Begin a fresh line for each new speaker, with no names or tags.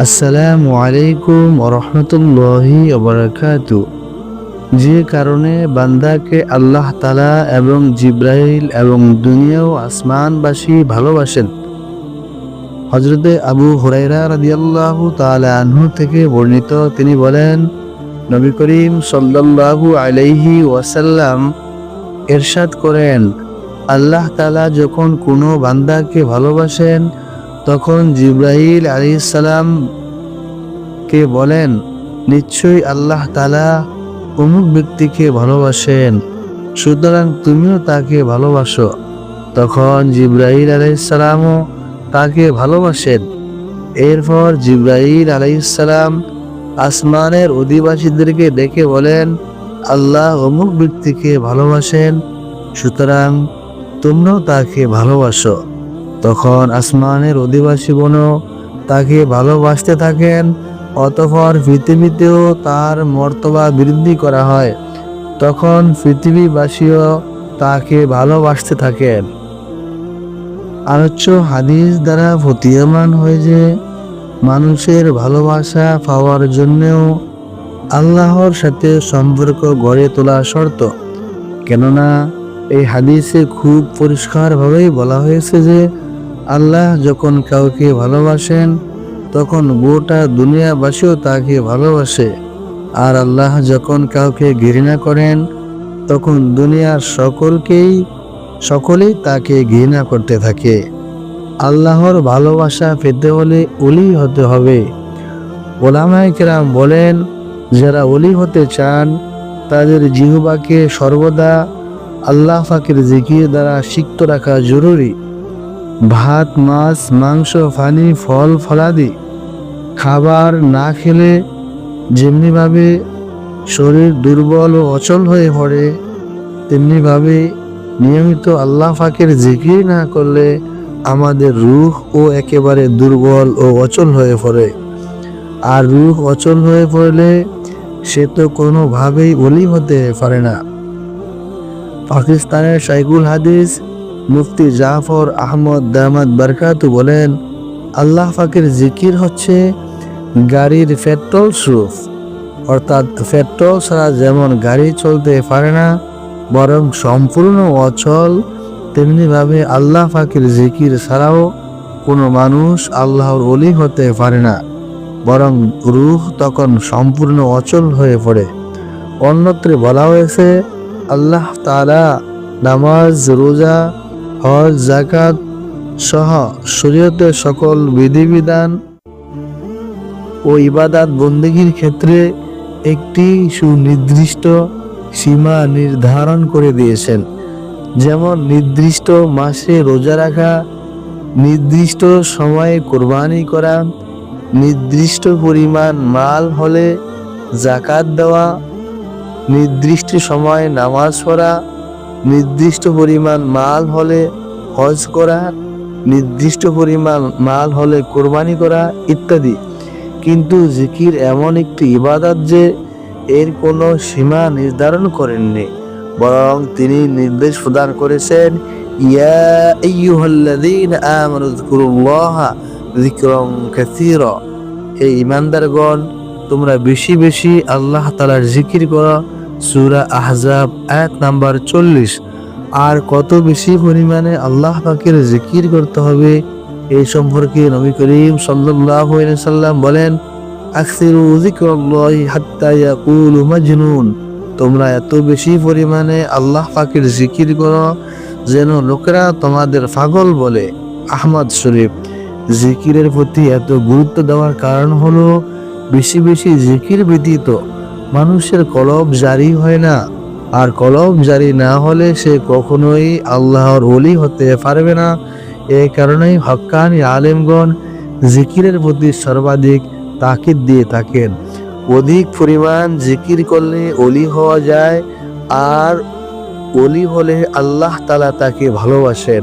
আসসালামু আলাইকুম রহমতুল্লাহি ওবারাকাতু। যে কারণে বান্দাকে আল্লাহ তাআলা এবং জিব্রাইল এবং দুনিয়া ও আসমানবাসী ভালোবাসেন। হযরতে আবু হুরায়রা রাদিয়াল্লাহু তাআলা আনহু থেকে বর্ণিত, তিনি বলেন, নবী করিম সাল্লাল্লাহু আলাইহি ওয়াসাল্লাম ইরশাদ করেন, আল্লাহ তাআলা যখন কোনো বান্দাকে ভালোবাসেন তখন জিব্রাইল আলাইহিস সালাম কে বলেন, নিশ্চয়ই আল্লাহ তাআলা অমুক ব্যক্তিকে ভালোবাসেন, সুতরাং তুমিও তাকে ভালোবাসো। তখন জিব্রাইল আলাইহিস সালামও তাকে ভালোবাসেন। এরপর জিব্রাইল আলাইহিস সালাম আসমানের অধিবাসীদেরকে ডেকে বলেন, আল্লাহ অমুক ব্যক্তিকে ভালোবাসেন, সুতরাং তোমরাও তাকে ভালোবাসো। তখন আসমানের অধিবাসীগণও তাকে ভালোবাসতে থাকেন। অতঃপর পৃথিবীতেও তার মর্তবা বৃদ্ধি করা হয়। তখন পৃথিবীবাসীও তাকে ভালোবাসতে থাকেন। আলোচ্য হাদিস দ্বারা প্রতীয়মান হয় যে মানুষের ভালোবাসা পাওয়ার জন্যও আল্লাহর সাথে সম্পর্ক গড়ে তোলা শর্ত। কেননা এই হাদিসে খুব পরিষ্কারভাবেই বলা হয়েছে যে আল্লাহ যখন কাউকে ভালোবাসেন তখন গোটা দুনিয়াবাসীও তাকে ভালোবাসে, আর আল্লাহ যখন কাউকে ঘৃণা করেন তখন দুনিয়ার সকলেই তাকে ঘৃণা করতে থাকে। আল্লাহর ভালোবাসা পেতে হলে ওলি হতে হবে। ওলামায়ে কেরাম বলেন, যারা ওলি হতে চান তাদের জিহ্বাকে সর্বদা আল্লাহ পাকের জিকির দ্বারা সিক্ত রাখা জরুরি। ভাত, মাছ, মাংস, পানি, ফল ফলাদি খাবার না খেলে যেমনিভাবে শরীর দুর্বল ও অচল হয়ে পড়ে, তেমনিভাবে নিয়মিত আল্লাহ পাকের জিকির না করলে আমাদের রূহ ও একেবারে দুর্বল ও অচল হয়ে পড়ে। আর রূহ অচল হয়ে পড়লে সে তো কোনোভাবেই ওলি হতে পারে না। পাকিস্তানের শাইখুল হাদিস মুফতি জাফর আহমদ দামাত বারকাতু বলেন, আল্লাহ পাকের জিকির হচ্ছে গাড়ির পেট্রোল স্রোত, অর্থাৎ পেট্রোল ছাড়া যেমন গাড়ি চলতে পারে না বরং সম্পূর্ণ অচল, তেমনিভাবে আল্লাহ পাকের জিকির ছাড়াও কোনো মানুষ আল্লাহর ওলি হতে পারে না, বরং রূহ তখন সম্পূর্ণ অচল হয়ে পড়ে। অন্যত্র বলা হয়েছে, আল্লাহ তাআলা নামাজ, রোজা, হজ, যাকাত সহ শরীয়তের সকল বিধিবিধান ও ইবাদত বন্দেগীর ক্ষেত্রে একটি সুনির্দিষ্ট সীমা নির্ধারণ করে দিয়েছেন। যেমন নির্দিষ্ট মাসে রোজা রাখা, নির্দিষ্ট সময়ে কোরবানি করা, নির্দিষ্ট পরিমাণ মাল হলে যাকাত দেওয়া, নির্দিষ্ট সময়ে নামাজ পড়া, নির্দিষ্ট পরিমাণ মাল হলে হজ করা, নির্দিষ্ট পরিমাণ মাল হলে কোরবানি করা ইত্যাদি। কিন্তু জিকির এমন একটি ইবাদত যে এর কোনো সীমা নির্ধারণ করেননি, বরং তিনি নির্দেশ প্রদান করেছেন, ইয়া আইয়ুহাল্লাযীনা আমানু যকুরুল্লাহা যিকরান কাসীরা, হে ঈমানদারগণ, তোমরা বেশি বেশি আল্লাহ তাআলার জিকির করো। সূরা আহজাব আয়াত নাম্বার 40। আর কত বেশি পরিমাণে আল্লাহ পাকের জিকির করতে হবে এই সম্পর্কে নবী করিম সাল্লাল্লাহু আলাইহি ওয়াসাল্লাম বলেন, আকসিরু যিকরাল্লাহি হাত্তা ইয়াকুলু মাজনুন, তোমরা এত বেশি পরিমাণে আল্লাহ পাকের জিকির করো যেন লোকেরা তোমাদের পাগল বলে। আহমদ শরীফ। জিকিরের প্রতি এত গুরুত্ব দেওয়ার কারণ হলো বেশি বেশি জিকির ব্যতীত মানুষের কলব জারি হয় না, আর কলব জারি না হলে সে কখনোই আল্লাহর ওলি হতে পারবে না। এই কারণেই হক্কানি আলেমগণ জিকিরের প্রতি সর্বাধিক তাকিদ দিয়ে থাকেন। অধিক পরিমাণ জিকির করলে ওলি হওয়া যায়, আর ওলি হলে আল্লাহ তাআলা তাকে ভালোবাসেন।